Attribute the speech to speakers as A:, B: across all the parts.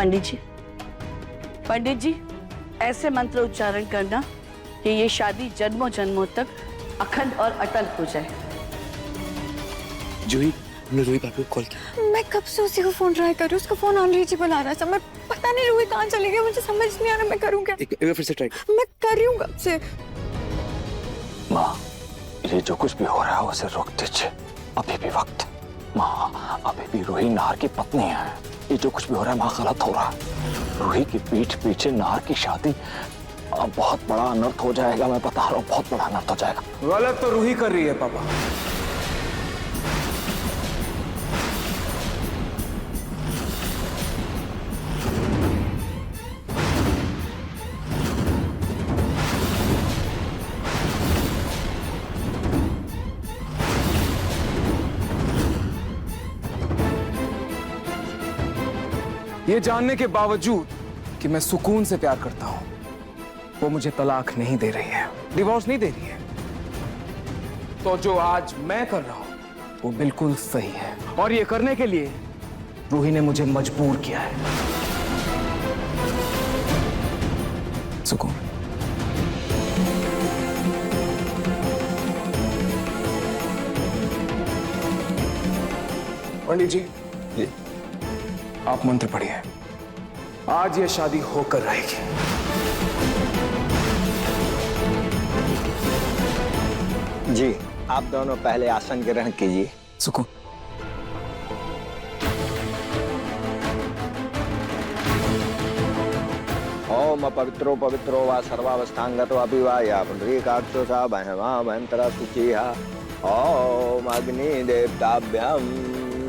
A: पंडित जी, पंडित जी, ऐसे मंत्र उच्चारण करना कि ये शादी जन्मों जन्मों तक अखंड और अटल हो जाए।
B: जूही, हमने रूही भाभी को कॉल किया।
C: मैं कब से उसी को फोन ट्राई कर रही हूँ, उसका फोन अनरीचेबल आ रहा है। समझ पता नहीं रूही कहाँ चली गई, मुझे समझ नहीं आ रहा मैं करूँ क्या।
B: एक बार फिर से ट्राई कर।
C: मैं कर रही हूँ कब से।
D: माँ, ये जो कुछ भी हो रहा है उसे रोक दीजिए, अभी भी वक्त। माँ, अभी भी रूही नाहर की पत्नी है। ये जो कुछ भी हो रहा है माँ गलत हो रहा है। रूही की पीठ पीछे नाहर की शादी, अब बहुत बड़ा अनर्थ हो जाएगा। मैं बता रहा हूँ, बहुत बड़ा अनर्थ हो जाएगा।
E: गलत तो रूही कर रही है पापा। ये जानने के बावजूद कि मैं सुकून से प्यार करता हूं, वो मुझे तलाक नहीं दे रही है, डिवोर्स नहीं दे रही है। तो जो आज मैं कर रहा हूं वो बिल्कुल सही है, और ये करने के लिए रूही ने मुझे मजबूर किया है। सुकून। पंडित जी, आप मंत्र पढ़िए। आज ये शादी होकर रहेगी।
F: जी, आप दोनों पहले आसन ग्रहण कीजिए।
E: सुकून।
F: ओम पवित्रो पवित्रो वा सर्वावस्थांगतो अभिवाया पुंडरीकाक्षो सा बहवा भयंतरा सुचिहा। ओम अग्नि देवताभ्यं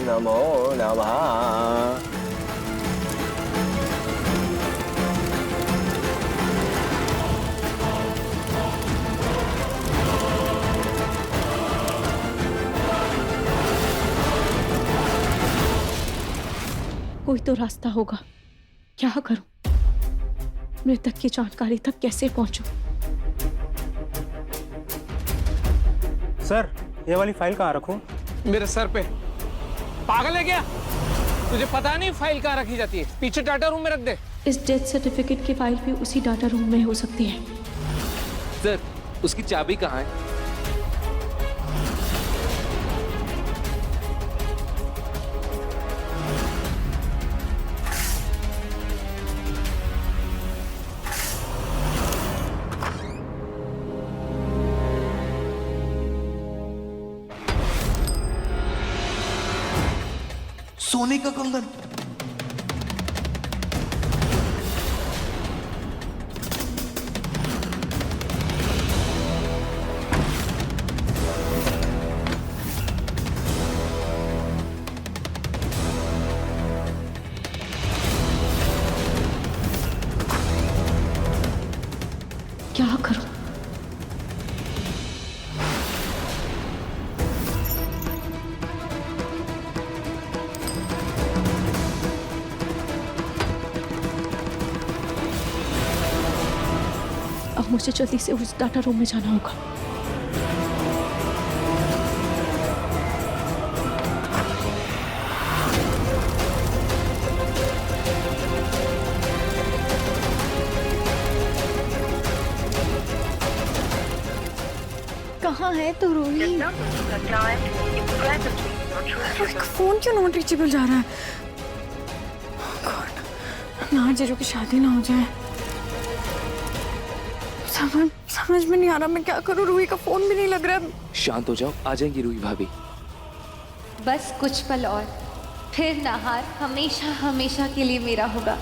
F: नमो नमः।
G: कोई तो रास्ता होगा, क्या करूं? मृतक की जानकारी तक कैसे पहुंचूं?
H: सर, ये वाली फाइल कहाँ रखूं?
E: मेरे सर पे। पागल है क्या? तुझे पता नहीं फाइल कहाँ रखी जाती है? पीछे डाटा रूम में रख दे।
G: इस डेथ सर्टिफिकेट की फाइल भी उसी डाटा रूम में हो सकती है।
B: सर, उसकी चाबी कहाँ है?
I: सोने का कंगन।
G: क्या करूं? अब मुझे जल्दी से उस डाटा रूम में जाना होगा।
C: कहाँ है तो रूही? रूही का फोन क्यों नॉट रीचेबल जा रहा है? गॉड, नाहर जीजू की शादी ना हो जाए। समझ में नहीं आ रहा मैं क्या करूं। रूही का फोन भी नहीं लग रहा।
B: शांत हो जाओ, आ जाएंगी रूही भाभी।
J: बस कुछ पल और, फिर नाहर हमेशा हमेशा के लिए मेरा होगा।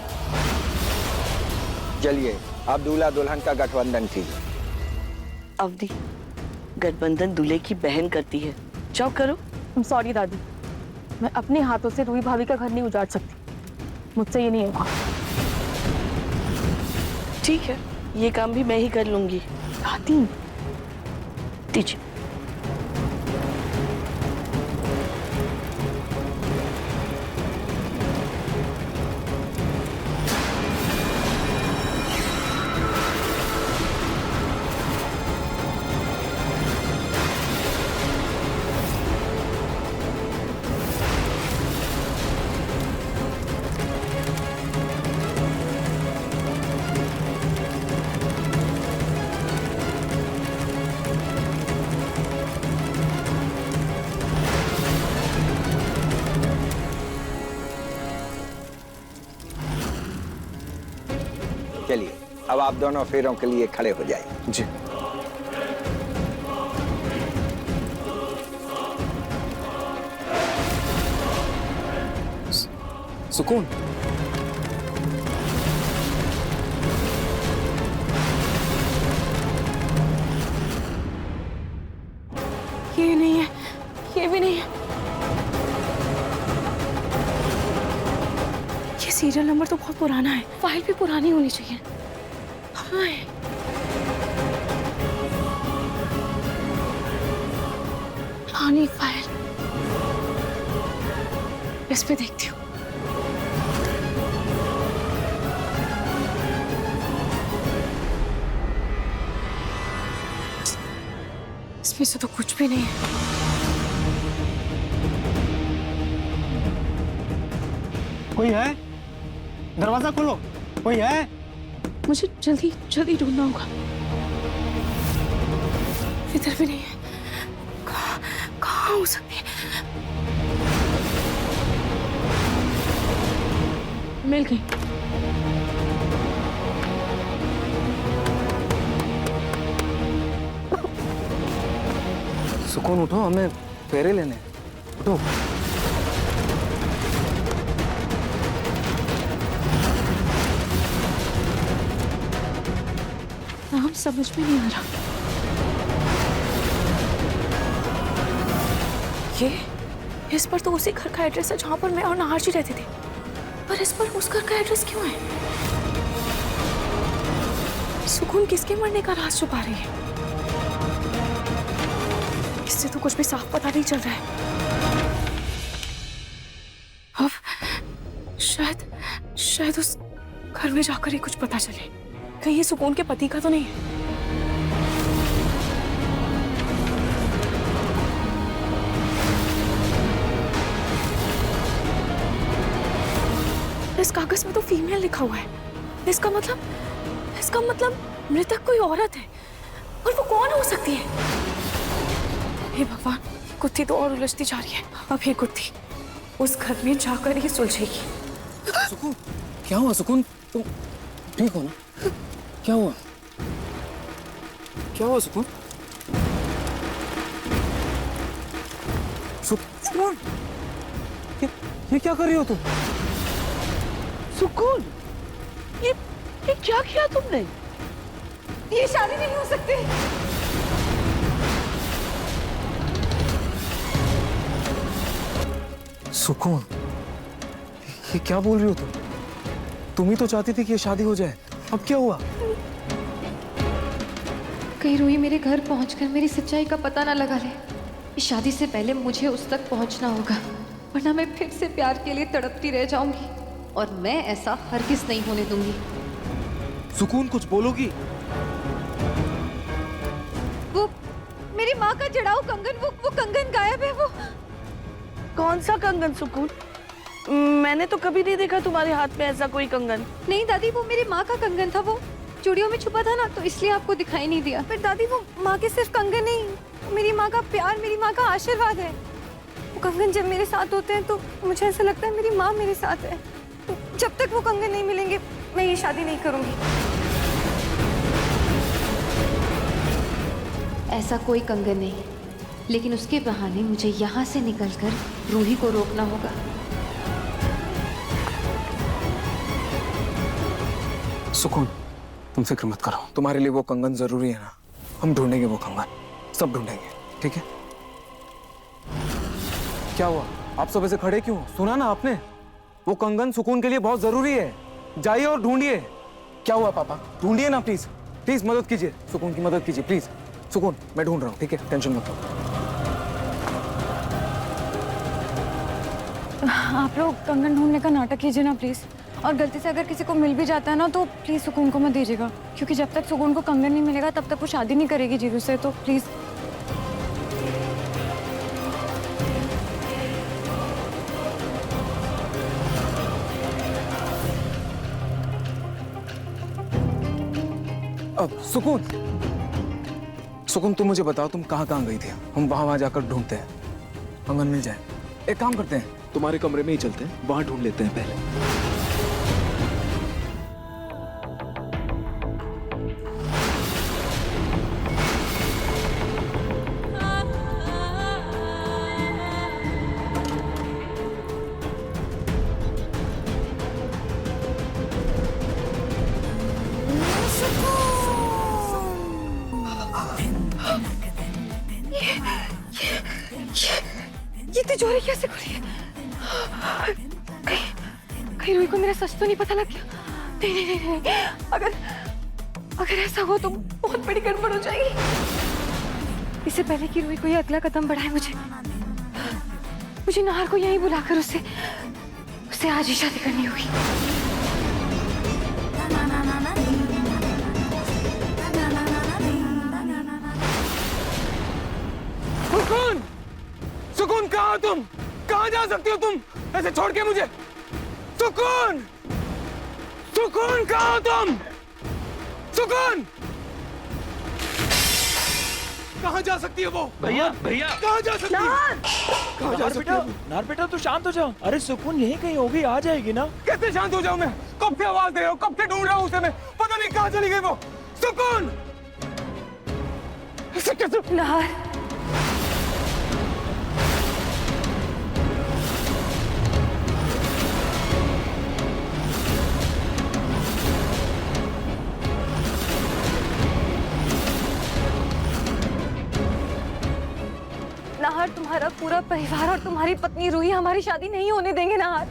F: चलिए, अब दूल्हा दुल्हन का गठबंधन कीजिए।
A: अवधि, गठबंधन दूल्हे की बहन करती है, जाओ करो।
G: सॉरी दादी, मैं अपने हाथों से रूही भाभी का घर नहीं उजाड़ सकती, मुझसे ये नहीं होगा।
A: ठीक है, ये काम भी मैं ही कर लूंगी।
G: दादी,
A: दीजिए।
F: चलिए अब आप दोनों फेरों के लिए खड़े हो जाइए।
E: जी। सुकून।
C: ये नहीं है, ये भी नहीं है। ये सीरियल नंबर तो बहुत पुराना है, फाइल भी पुरानी होनी चाहिए। हाँ है। पुरानी फाइल, इस पे देखती हूँ। इसमें से तो कुछ भी नहीं है।
H: कोई है? दरवाजा खोलो, कोई है?
G: मुझे जल्दी जल्दी ढूंढना होगा।
C: इधर भी नहीं है। कहाँ हो सकती है?
G: मिल गई।
E: सुकून उठो, हमें फेरे लेने हैं। उठो।
G: नाम समझ में नहीं आ रहा।
C: ये इस पर तो उसी घर का एड्रेस है जहां पर मैं और नाहर जी रहते थे, पर इस पर उस घर का एड्रेस क्यों है? सुकून किसके मरने का राज छुपा रही है? इससे तो कुछ भी साफ पता नहीं चल रहा है। अब शायद उस घर में जाकर ही कुछ पता चले। कहीं ये सुकून के पति का तो नहीं है? इस कागज में तो फीमेल लिखा हुआ है। इसका मतलब मृतक कोई औरत है। और वो कौन हो सकती है? हे भगवान, कुत्ती तो और उलझती जा रही है। अब ये कुत्ती उस घर में जाकर ही सुलझेगी।
E: सुकून, क्या हुआ सुकून? तुम ठीक हो ना? क्या हुआ? क्या हुआ सुकून? सुकून, ये क्या कर रही हो तुम?
A: सुकून, ये क्या किया तुमने?
C: ये शादी नहीं हो सकती।
E: सुकून, ये क्या बोल रही हो तुम? तुम ही तो चाहती थी कि ये शादी हो जाए, अब क्या हुआ?
J: कहीं रूही मेरे घर पहुंचकर मेरी सच्चाई का पता ना लगा ले। इस शादी से पहले मुझे उस तक पहुंचना होगा, वरना मैं फिर से प्यार के लिए तड़पती रह जाऊंगी, और मैं ऐसा हरगिज नहीं होने दूंगी।
E: सुकून, कुछ बोलोगी?
J: वो मेरी माँ का जड़ाऊ कंगन, वो कंगन गायब है। वो
A: कौन सा कंगन सुकून? मैंने तो कभी नहीं देखा तुम्हारे हाथ में ऐसा कोई कंगन।
J: नहीं दादी, वो मेरी माँ का कंगन था। वो चूड़ियों में छुपा था ना, तो इसलिए आपको दिखाई नहीं दिया।
C: पर दादी, वो माँ के सिर्फ कंगन नहीं, मेरी माँ का प्यार, मेरी माँ का आशीर्वाद है। वो कंगन जब मेरे साथ होते हैं तो मुझे ऐसा लगता है मेरी माँ मेरे साथ है। तो जब तक वो कंगन नहीं मिलेंगे, मैं ये शादी नहीं करूंगी।
J: ऐसा कोई कंगन नहीं, लेकिन उसके बहाने मुझे यहाँ से निकलकर रूही को रोकना होगा।
E: सुकून, तुम फिक्र मत करो, तुम्हारे लिए वो कंगन जरूरी है ना। हम ढूंढेंगे वो कंगन, सब ढूंढेंगे, ठीक है? क्या हुआ? आप सब ऐसे खड़े क्यों? सुना ना आपने? वो कंगन सुकून के लिए बहुत जरूरी है। जाइए और ढूंढिए। क्या हुआ पापा? ढूंढिए ना प्लीज, प्लीज मदद कीजिए, सुकून की मदद कीजिए प्लीज। सुकून, मैं ढूंढ रहा हूँ, ठीक है? टेंशन मत लो।
C: आप लोग कंगन ढूंढने का नाटक कीजिए ना प्लीज। और गलती से अगर किसी को मिल भी जाता है ना, तो प्लीज सुकून को मत दीजिएगा, क्योंकि जब तक सुकून को कंगन नहीं मिलेगा तब तक वो शादी नहीं करेगी जीरू से। तो प्लीज।
E: अब सुकून, सुकून तुम मुझे बताओ, तुम कहाँ कहाँ गई थी? हम वहां जाकर ढूंढते हैं, कंगन मिल जाए। एक काम करते हैं,
B: तुम्हारे कमरे में ही चलते हैं, वहां ढूंढ लेते हैं पहले।
C: इतनी चोरी कैसे खुली है? कहीं रूही को मेरा सच तो नहीं पता लग गया? नहीं नहीं नहीं नहीं, अगर ऐसा हो तो बहुत बड़ी गड़बड़ हो जाएगी। इससे पहले कि रूही कोई अगला कदम बढ़ाए, मुझे नाहर को यहीं बुलाकर उससे आज ही शादी करनी होगी।
E: सुकून, सुकून कहाँ हो तुम? कहाँ जा सकती हो तुम ऐसे छोड़ के मुझे? सुकून, सुकून कहाँ हो तुम? सुकून, कहाँ जा सकती है वो?
F: भैया भैया
E: कहाँ जा सकती है? कहाँ जा सकती है?
F: नार बेटा तू शांत हो जाओ। अरे सुकून यहीं कहीं होगी, आ जाएगी ना।
E: कैसे शांत हो जाऊं मैं? कब से आवाज दे रहे हो, कब से ढूंढ रहा हूं उसे मैं, पता नहीं कहाँ चली गई वो। सुकून, ऐसे कैसे?
C: नाहर, नाहर, तुम्हारा पूरा परिवार और तुम्हारी पत्नी रूही हमारी शादी नहीं होने देंगे नाहर।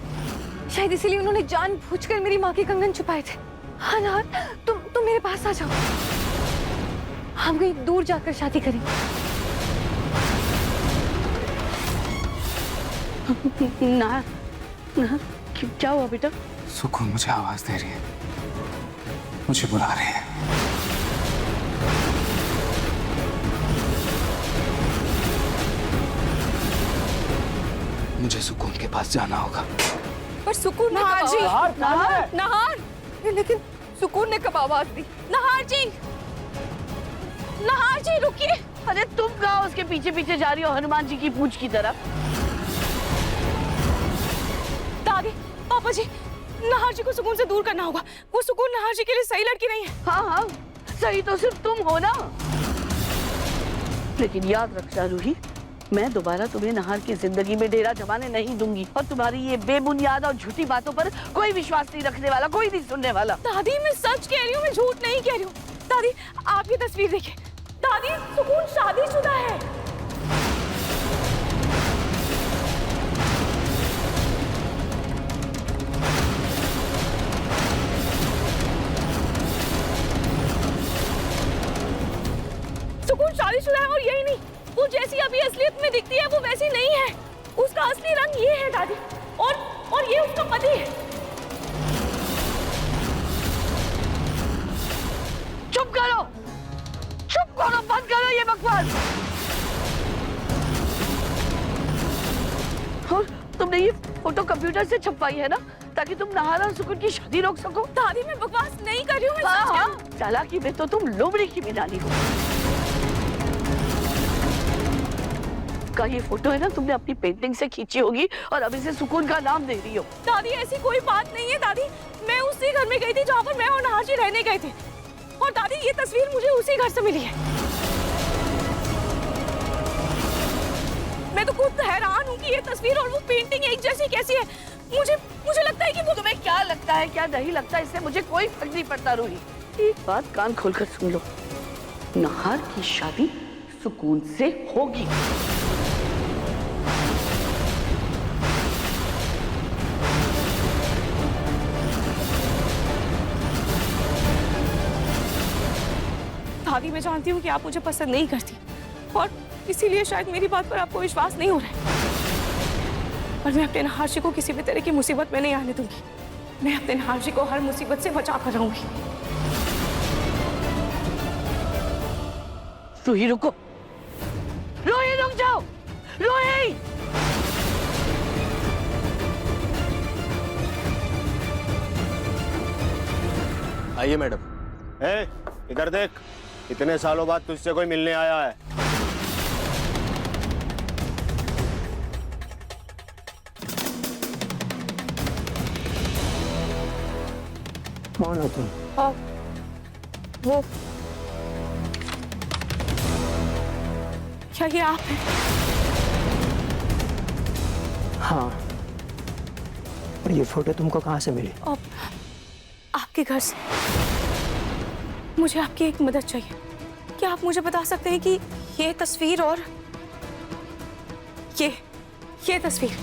C: शायद इसीलिए उन्होंने जानबूझकर मेरी माँ के कंगन छुपाए थे। हाँ नाहर, तुम मेरे पास आ जाओ, हम कहीं दूर जाकर शादी करेंगे।
A: नाहर, नाहर, क्या हुआ बेटा?
E: सुकून मुझे आवाज दे रही है, मुझे बुला रही है। मुझे सुकून के पास जाना होगा।
C: पर सुकून ने
A: नाहर जी, नाहर,
C: नाहर, लेकिन सुकून ने कब आवाज दी? नाहर जी, नाहर जी रुकिए।
A: अरे तुम कहाँ उसके पीछे पीछे जा रही हो हनुमान जी की पूंछ की तरफ?
C: दादी, पापा जी, नाहर जी को सुकून से दूर करना होगा। वो सुकून नाहर जी के लिए सही लड़की नहीं है।
A: हाँ हाँ, सही तो सिर्फ तुम हो ना। लेकिन याद रखना रूही, मैं दोबारा तुम्हें नाहर की जिंदगी में डेरा जमाने नहीं दूंगी, और तुम्हारी ये बेबुनियाद और झूठी बातों पर कोई विश्वास नहीं रखने वाला, कोई नहीं सुनने वाला।
C: दादी मैं सच कह रही हूँ, मैं झूठ नहीं कह रही हूँ। दादी आप ये तस्वीर देखिए। दादी, सुकून शादीशुदा है। सुकून शादीशुदा है, और यही नहीं, वो जैसी अभी असलियत में दिखती है वो वैसी नहीं है। उसका असली रंग ये है दादी, और ये उसका पति है।
A: चुप करो, चुप करो, बंद करो ये बकवास। और तुमने ये फोटो कंप्यूटर से छपवाई है ना, ताकि तुम नाहर और सुकून की शादी रोक सको?
C: दादी मैं बकवास नहीं कर रही हूँ, मैं
A: हाँ
C: सच कह रही
A: हाँ,
C: हूँ।
A: चालाकी में तो तुम लोमड़ी की भी नानी हो। का ये फोटो है ना, तुमने अपनी पेंटिंग से खींची होगी और अब इसे सुकून का नाम दे रही हो।
C: दादी ऐसी कोई बात नहीं है दादी, मैं उसी घर में गई थी जहाँ पर मैं और नाहर जी रहने गए थे, और दादी ये तस्वीर मुझे उसी घर से मिली है। मैं तो खुद हैरान हूँ कि ये तस्वीर और वो पेंटिंग एक जैसी कैसी है। मुझे लगता है कि वो
A: तुम्हें क्या लगता है क्या नहीं लगता, इससे मुझे कोई फर्क नहीं पड़ता रूही। एक बात कान खोलकर सुन लो, नाहर की शादी सुकून से होगी।
C: दादी मैं जानती हूँ कि आप मुझे पसंद नहीं करती, और इसीलिए शायद मेरी बात पर आपको विश्वास नहीं हो रहा है। पर मैं अपने नाहर जी को किसी भी तरह की मुसीबत में नहीं आने दूंगी। मैं अपने नाहर जी को हर मुसीबत से बचा कर रहूंगी।
A: रूही रुको, रूही रुक जाओ, रूही।
I: आइए मैडम। ए, इधर देख, इतने सालों बाद तुझसे कोई मिलने आया है।
F: कौन हो तुम?
C: वो क्या ये आप हैं?
F: हाँ, और ये फोटो तुमको कहाँ से मिली?
C: आपके घर से। मुझे आपकी एक मदद चाहिए। क्या आप मुझे बता सकते हैं कि ये तस्वीर और ये तस्वीर,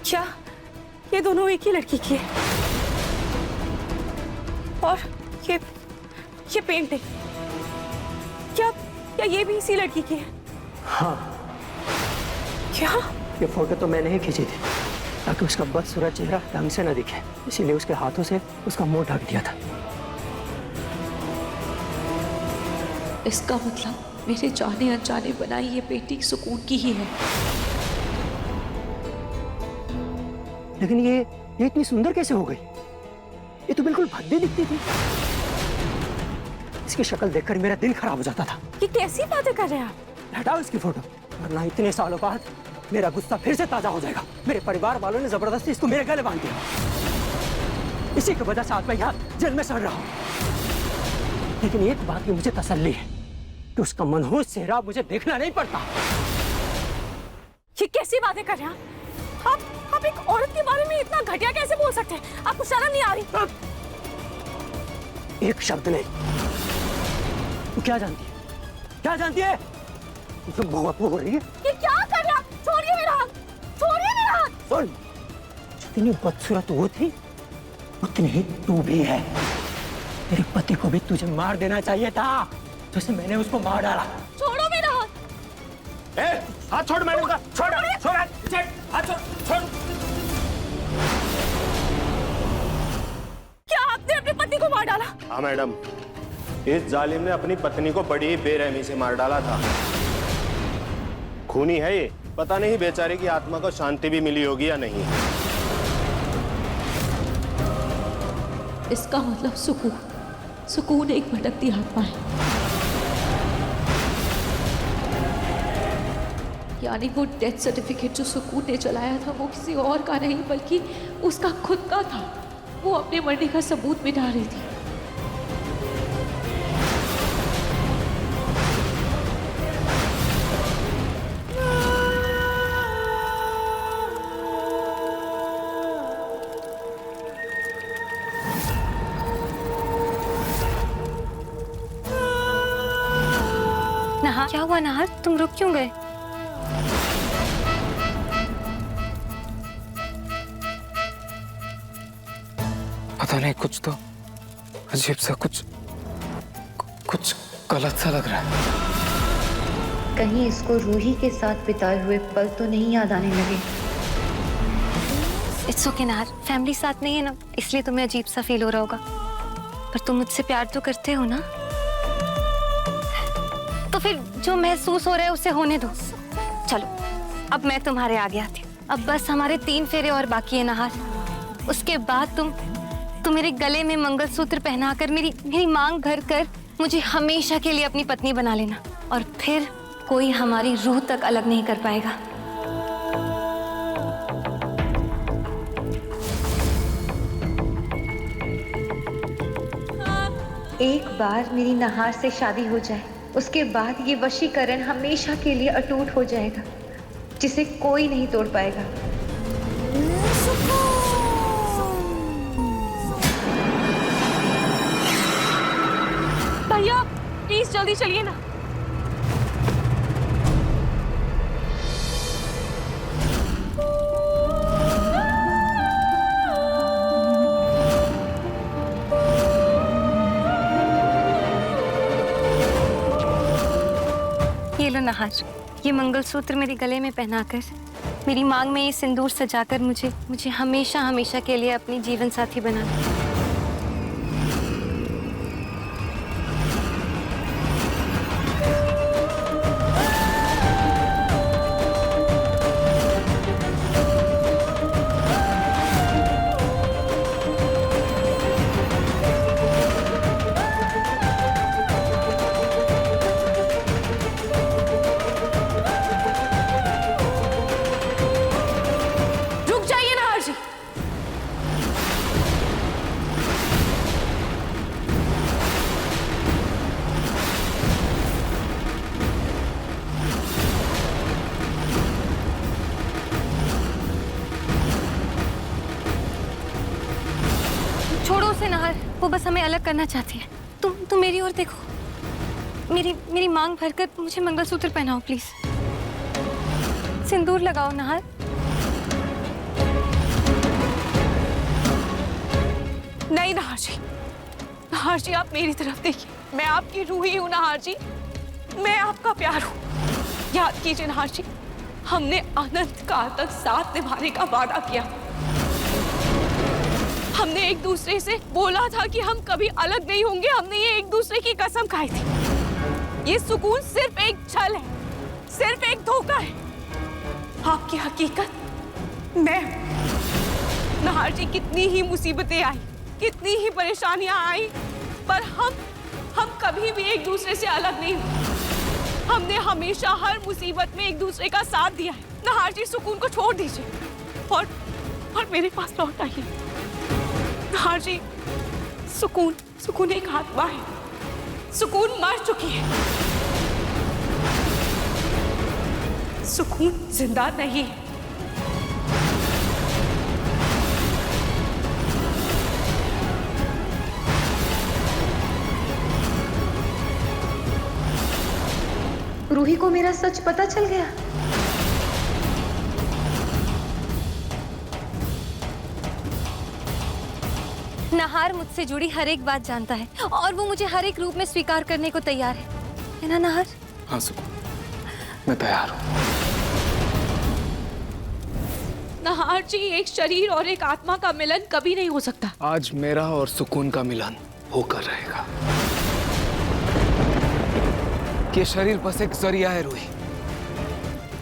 C: क्या ये दोनों एक ही लड़की की है? और ये पेंटिंग, क्या ये भी इसी लड़की की है?
F: हाँ,
C: क्या?
F: ये फोटो तो मैंने ही खींची थी ताकि उसका बदसूरत चेहरा ढंग से न दिखे, इसीलिए उसके हाथों से उसका मुंह ढक दिया था।
J: इसका मतलब मेरे जाने अनजाने बनाई ये पेंटिंग सुकून की ही है।
F: लेकिन ये इतनी सुंदर कैसे हो गई? ये तो बिल्कुल भद्दी दिखती थी। इसकी शक्ल देखकर मेरा दिल खराब हो जाता था।
C: ये कैसी बातें कर रहे हैं आप?
F: हटाओ इसकी फोटो, वरना इतने सालों बाद मेरा गुस्सा फिर से ताजा हो जाएगा। मेरे परिवार वालों ने जबरदस्ती इसको मेरे गले बांध दिया। इसी की वजह से आज मैं यहाँ जेल में सड़ रहा हूँ। लेकिन एक बात की मुझे तसल्ली है कि उसका मनहूस चेहरा मुझे देखना नहीं पड़ता।
C: ये कैसी बातें कर रहे हैं आप एक औरत के बारे में इतना घटिया कैसे बोल सकते हैं? आपको शर्म नहीं आ रही?
F: एक शब्द नहीं। तू क्या जानती है? क्या जानती है? तुम बहु हो रही है?
C: ये क्या कर रहे हैं आप? छोड़िए मेरा हाथ, छोड़िए मेरा हाथ।
F: सुन, जितनी बदसूरत वो थी उतनी ही तू भी है। तेरे पति को भी तुझे मार देना चाहिए था, जैसे मैंने उसको मार डाला।
C: छोड़ो मेरा हाथ।
I: हाथ छोड़, मैंने कहा छोड़, छोड़ हाथ छोड़, छोड़।
C: क्या आपने अपने पति को मार डाला?
I: हाँ मैडम, इस जालिम ने अपनी पत्नी को बड़ी बेरहमी से मार डाला था। खूनी है ये, पता नहीं बेचारे की आत्मा को शांति भी मिली होगी या नहीं।
J: इसका मतलब सुकून एक भटकती आत्मा है। यानी वो डेथ सर्टिफिकेट जो सुकून ने चलाया था वो किसी और का नहीं बल्कि उसका खुद का था। वो अपने मरने का सबूत मिटा रही थी।
C: नहार, क्या हुआ नहार? तुम रुक क्यों गए?
E: पता नहीं, कुछ तो अजीब सा, कुछ गलत सा लग रहा है।
J: कहीं इसको रूही के साथ बिताए हुए पल तो नहीं याद आने लगे?
C: इट्स ओके नहार, फैमिली साथ नहीं है ना, इसलिए तुम्हें अजीब सा फील हो रहा होगा। पर तुम मुझसे प्यार तो करते हो ना, तो फिर जो महसूस हो रहा है उसे होने दो। चलो, अब मैं तुम्हारे आगे आती हूँ। अब बस हमारे 3 फेरे और बाकी है नहार। उसके बाद तुम मेरे गले में मंगलसूत्र पहनाकर मेरी मांग भर कर मुझे हमेशा के लिए अपनी पत्नी बना लेना, और फिर कोई हमारी रूह तक अलग नहीं कर पाएगा।
J: एक बार मेरी नहार से शादी हो जाए, उसके बाद ये वशीकरण हमेशा के लिए अटूट हो जाएगा, जिसे कोई नहीं तोड़ पाएगा।
C: भैया प्लीज जल्दी चलिए ना। ये लो नहार, ये मंगलसूत्र मेरे गले में पहनाकर, मेरी मांग में ये सिंदूर सजाकर मुझे हमेशा हमेशा के लिए अपनी जीवन साथी बना। छोड़ो उसे नहार, वो बस हमें अलग करना चाहती है। तुम मेरी ओर देखो, मेरी मांग भरकर मुझे मंगलसूत्र पहनाओ प्लीज।
J: सिंदूर लगाओ नहार।
C: नहीं नहार जी, नहार जी आप मेरी तरफ देखिए, मैं आपकी रूही हूँ नहार जी, मैं आपका प्यार हूँ। याद कीजिए नहार जी, हमने अनंत काल तक साथ निभाने का वादा किया। हमने एक दूसरे से बोला था कि हम कभी अलग नहीं होंगे, हमने ये एक दूसरे की कसम खाई थी। ये सुकून सिर्फ एक छल है, सिर्फ एक धोखा है। आपकी हकीकत मैं हूं। नहार जी कितनी ही मुसीबतें आई, कितनी ही परेशानियां आई, पर हम कभी भी एक दूसरे से अलग नहीं हुए। हमने हमेशा हर मुसीबत में एक दूसरे का साथ दिया है। नहार जी सुकून को छोड़ दीजिए और मेरे पास लौट आइए। नहार जी सुकून एक आत्मा है, सुकून मर चुकी है, सुकून जिंदा नहीं है।
J: रूही को मेरा सच पता चल गया। नहार मुझसे जुड़ी हर एक बात जानता है और वो मुझे हर एक रूप में स्वीकार करने को तैयार है ना नहार?
E: हाँ सुकून, मैं तैयार हूँ।
C: नहार जी, एक शरीर और एक आत्मा का मिलन कभी नहीं हो सकता।
E: आज मेरा और सुकून का मिलन होकर रहेगा। ये शरीर बस एक जरिया है रूही,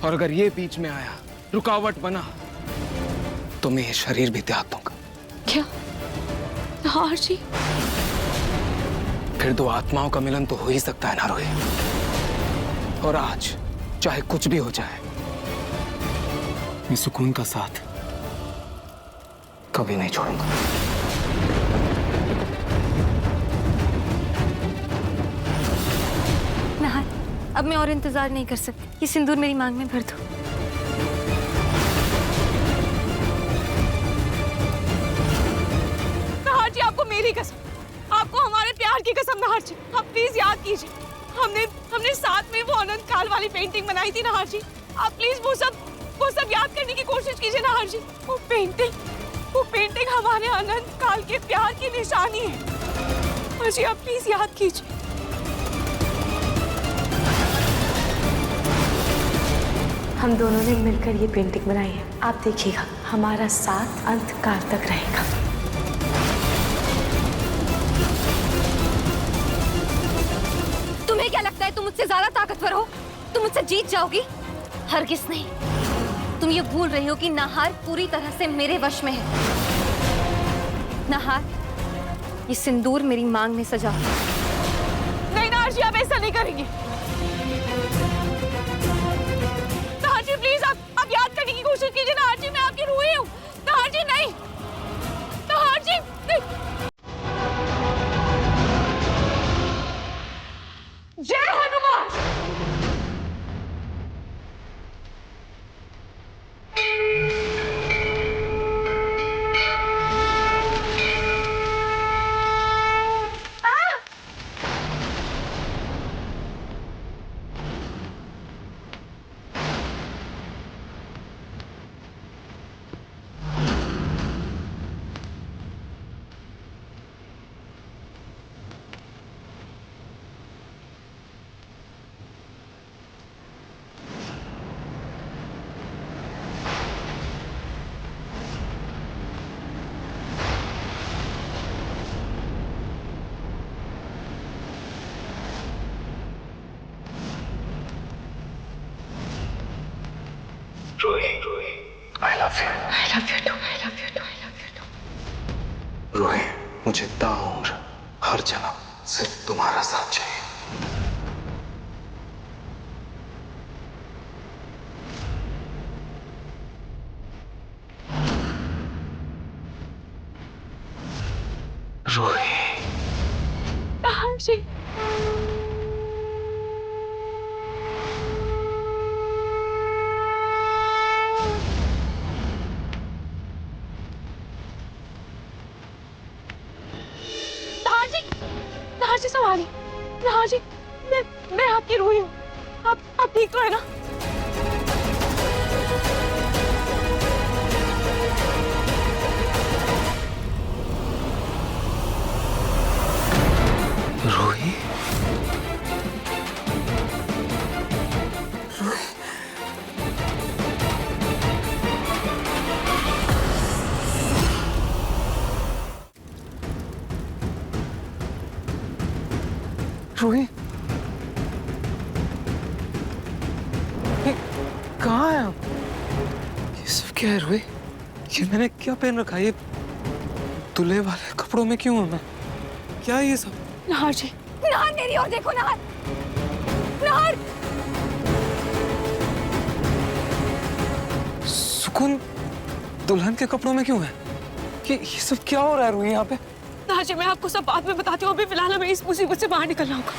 E: और अगर ये बीच में आया, रुकावट बना, तो मैं ये शरीर भी त्याग दूंगा।
C: क्या नहार जी?
E: फिर दो आत्माओं का मिलन तो हो ही सकता है ना रूही। और आज चाहे कुछ भी हो जाए, मैं सुकून का साथ कभी नहीं छोड़ूंगा।
J: नहार, अब मैं और इंतजार नहीं कर सकती। ये सिंदूर मेरी मांग में भर दो।
C: नहार जी, आपको मेरी कसम, आपको हमारे प्यार की कसम नहार जी, आप प्लीज याद कीजिए, हमने साथ में वो अनंत काल वाली पेंटिंग बनाई थी नहार जी। आप प्लीज वो सब याद करने की कोशिश कीजिए नहार जी। वो पेंटिंग हमारे अनंत काल के प्यार की निशानी है नहार जी, आप प्लीज याद कीजिए।
G: हम दोनों ने मिलकर ये पेंटिंग बनाई है, आप देखिएगा हमारा साथ अंत काल तक रहेगा।
J: तुम्हें क्या लगता है तुम मुझसे ज्यादा ताकतवर हो? तुम मुझसे जीत जाओगी? हरगिज नहीं। तुम ये भूल रही हो कि नाहार पूरी तरह से मेरे वश में है। नाहार, ये सिंदूर मेरी मांग में सजा।
C: नहीं नहार जी, आप ऐसा नहीं करेंगे। नहार जी प्लीज, आप याद करने की कोशिश कीजिए। नहार जी, मैं आपकी रूही हूँ। नहार जी नहीं, नहार जी नहीं। जय हनुमान।
E: रूही, मुझे ताउम्र हर जन्म सिर्फ तुम्हारा साथ चाहिए। रूही,
C: नहार जी, नहार जी सवारी। नहार जी, मैं आपकी रूही हूँ। आप ठीक तो है ना?
E: रूही रूही ये कहाँ है आप? ये सब क्या है रूही? ये मैंने क्या पहन रखा है? ये दूल्हे वाले कपड़ों में क्यों हूं मैं? क्या है ये सब?
C: नाहर जी, नाहर मेरी ओर देखो नाहर, नाहर।
E: सुकून दुल्हन के कपड़ों में क्यों है? ये सब क्या हो रहा है रूही यहाँ पे?
C: नाहर जी, मैं आपको सब बाद में बताती हूँ, अभी फिलहाल हमें इस मुसीबत से बाहर निकलना होगा।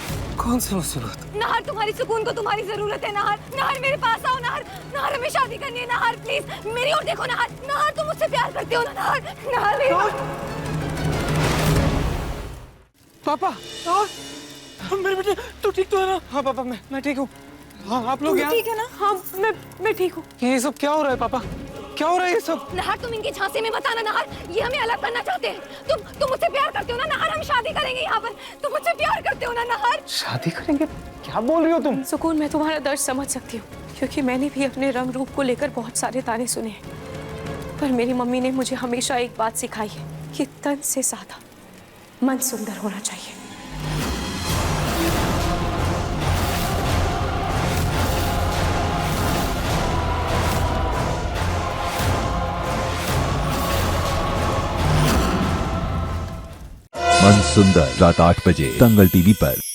E: कौन सी मुसीबत?
C: नाहर, तुम्हारी सुकून को तुम्हारी जरूरत है नाहर। नाहर मेरे पास आओ नाहर, नाहर हमें शादी करनी है नाहर, प्लीज मेरी ओर देखो नाहर। नाहर तुम मुझसे प्यार करते हो ना नाहर? नाहर मेरी
E: पापा मेरे बेटे, तू ठीक तो है ना? हाँ पापा, मैं ठीक हूँ। हाँ आप लोग यहाँ?
C: ठीक है ना? हाँ मैं ठीक हूँ।
E: ये सब क्या हो रहा है पापा? क्या हो रहा है ये सब?
C: नाहर तुम इनके झांसे में मत आना नाहर, ये हमें अलग करना चाहते हैं। तुम मुझसे प्यार करते हो ना नाहर? हम शादी करेंगे यहाँ पर। तुम मुझसे प्यार करते हो ना नाहर?
E: शादी करेंगे? क्या बोल रही हो तुम?
C: सुकून, मैं तुम्हारा दर्द समझ सकती हूँ, क्योंकि मैंने भी अपने रंग रूप को लेकर बहुत सारे ताने सुने हैं। पर मेरी मम्मी ने मुझे हमेशा एक बात सिखाई है कि तन से ज्यादा मन सुंदर होना चाहिए।
K: मन सुंदर रात 8 बजे दंगल टीवी पर।